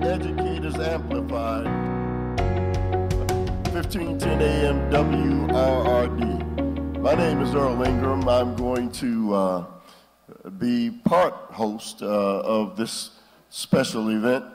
Educators Amplified, 1510 AM WRRD. My name is Earl Ingram. I'm going to be part host of this special event.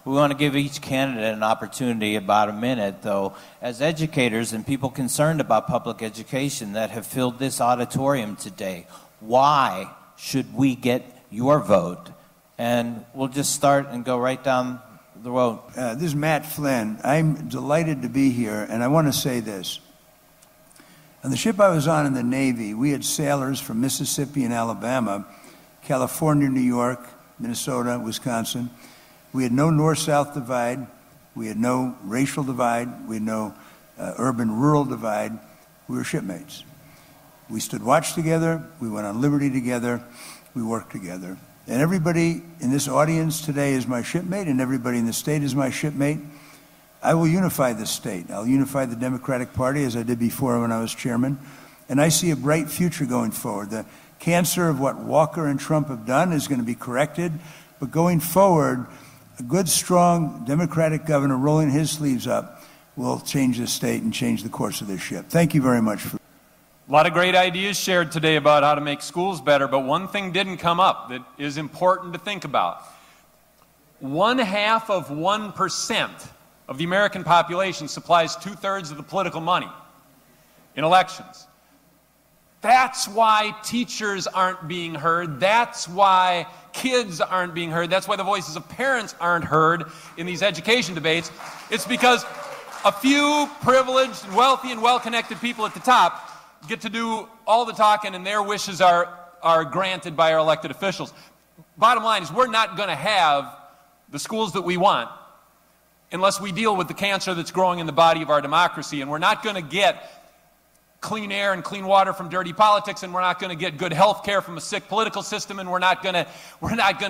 We want to give each candidate an opportunity, about a minute, though. As educators and people concerned about public education that have filled this auditorium today, why should we get your vote? And we'll just start and go right down the road. This is Matt Flynn. I'm delighted to be here, and I want to say this. On the ship I was on in the Navy, we had sailors from Mississippi and Alabama, California, New York, Minnesota, Wisconsin. We had no north-south divide. We had no racial divide. We had no urban-rural divide. We were shipmates. We stood watch together. We went on liberty together. We worked together. And everybody in this audience today is my shipmate, and everybody in the state is my shipmate. I will unify this state. I'll unify the Democratic Party, as I did before when I was chairman. And I see a bright future going forward. The cancer of what Walker and Trump have done is going to be corrected. But going forward, a good, strong Democratic governor rolling his sleeves up will change this state and change the course of this ship. Thank you very much. A lot of great ideas shared today about how to make schools better, but one thing didn't come up that is important to think about. 0.5% of the American population supplies 2/3 of the political money in elections. That's why teachers aren't being heard. That's why kids aren't being heard. That's why the voices of parents aren't heard in these education debates. It's because a few privileged and wealthy and well-connected people at the top get to do all the talking, and their wishes are granted by our elected officials. Bottom line is, we're not going to have the schools that we want unless we deal with the cancer that's growing in the body of our democracy, and we're not going to get clean air and clean water from dirty politics, and we're not going to get good health care from a sick political system, and we're not going to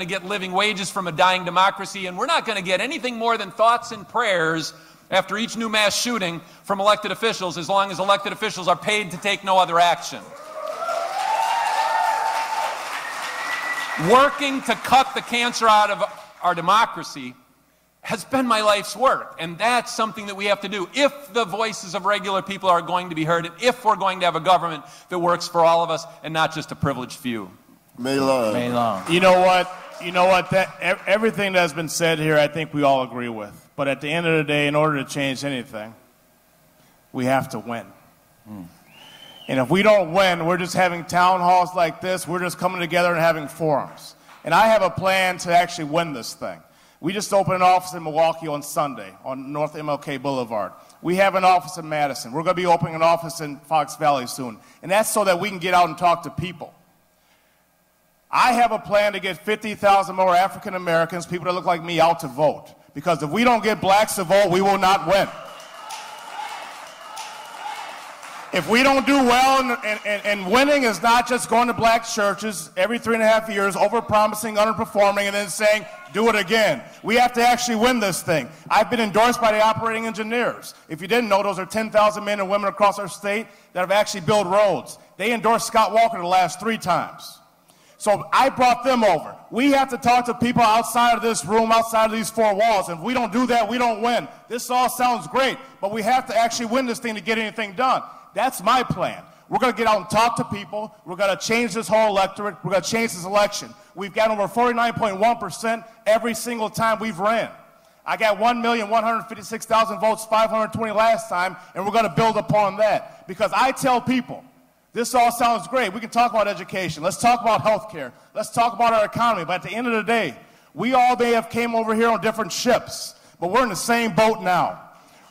get living wages from a dying democracy, and we're not going to get anything more than thoughts and prayers after each new mass shooting from elected officials, as long as elected officials are paid to take no other action. Working to cut the cancer out of our democracy has been my life's work, and that's something that we have to do if the voices of regular people are going to be heard, and if we're going to have a government that works for all of us and not just a privileged few. May long. May long. You know what? Everything that's been said here, I think we all agree with. But at the end of the day, in order to change anything, we have to win. And if we don't win, we're just having town halls like this. We're just coming together and having forums. And I have a plan to actually win this thing. We just opened an office in Milwaukee on Sunday on North MLK Boulevard. We have an office in Madison. We're going to be opening an office in Fox Valley soon. And that's so that we can get out and talk to people. I have a plan to get 50,000 more African Americans, people that look like me, out to vote. Because if we don't get blacks to vote, we will not win. If we don't do well, and winning is not just going to black churches every 3.5 years, overpromising, underperforming, and then saying, do it again. We have to actually win this thing. I've been endorsed by the operating engineers. If you didn't know, those are 10,000 men and women across our state that have actually built roads. They endorsed Scott Walker the last 3 times. So I brought them over. We have to talk to people outside of this room, outside of these 4 walls. If we don't do that, we don't win. This all sounds great, but we have to actually win this thing to get anything done. That's my plan. We're going to get out and talk to people. We're going to change this whole electorate. We're going to change this election. We've got over 49.1% every single time we've ran. I got 1,156,000 votes, 520 last time, and we're going to build upon that. Because I tell people, this all sounds great. We can talk about education. Let's talk about health care. Let's talk about our economy. But at the end of the day, we all may have came over here on different ships, but we're in the same boat now.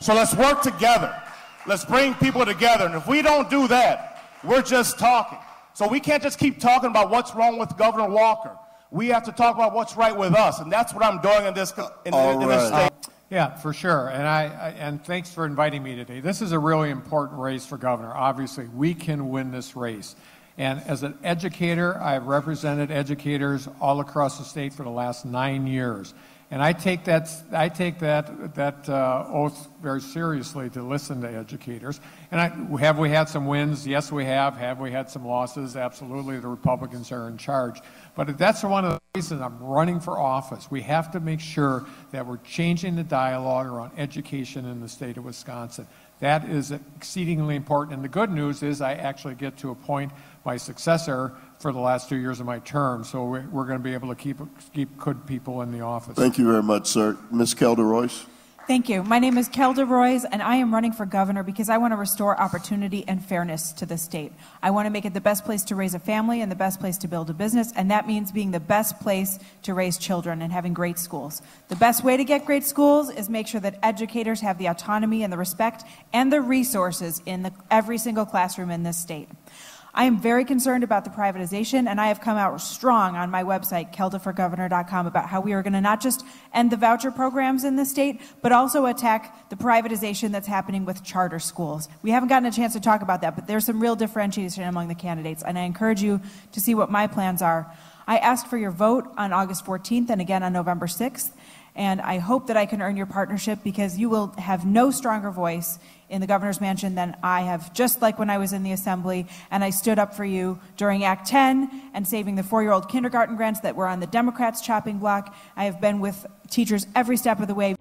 So let's work together. Let's bring people together. And if we don't do that, we're just talking. So we can't just keep talking about what's wrong with Governor Walker. We have to talk about what's right with us. And that's what I'm doing in this state. Yeah, for sure. And thanks for inviting me today. This is a really important race for governor. Obviously, we can win this race. And as an educator, I've represented educators all across the state for the last 9 years. And I take that oath very seriously to listen to educators. And have we had some wins? Yes, we have. Have we had some losses? Absolutely. The Republicans are in charge. But that's one of the reasons I'm running for office. We have to make sure that we're changing the dialogue around education in the state of Wisconsin. That is exceedingly important. And the good news is I actually get to appoint my successor for the last 2 years of my term. So we're going to be able to keep good people in the office. Thank you very much, sir. Ms. Calderon. Thank you. My name is Calderon, and I am running for governor because I want to restore opportunity and fairness to the state. I want to make it the best place to raise a family and the best place to build a business, and that means being the best place to raise children and having great schools. The best way to get great schools is make sure that educators have the autonomy and the respect and the resources in every single classroom in this state. I am very concerned about the privatization, and I have come out strong on my website, keldaforgovernor.com, about how we are going to not just end the voucher programs in the state, but also attack the privatization that's happening with charter schools. We haven't gotten a chance to talk about that, but there's some real differentiation among the candidates, and I encourage you to see what my plans are. I ask for your vote on August 14th and again on November 6th, and I hope that I can earn your partnership because you will have no stronger voice in the governor's mansion than I have, just like when I was in the assembly and I stood up for you during Act 10 and saving the 4-year-old kindergarten grants that were on the Democrats' chopping block. I have been with teachers every step of the way.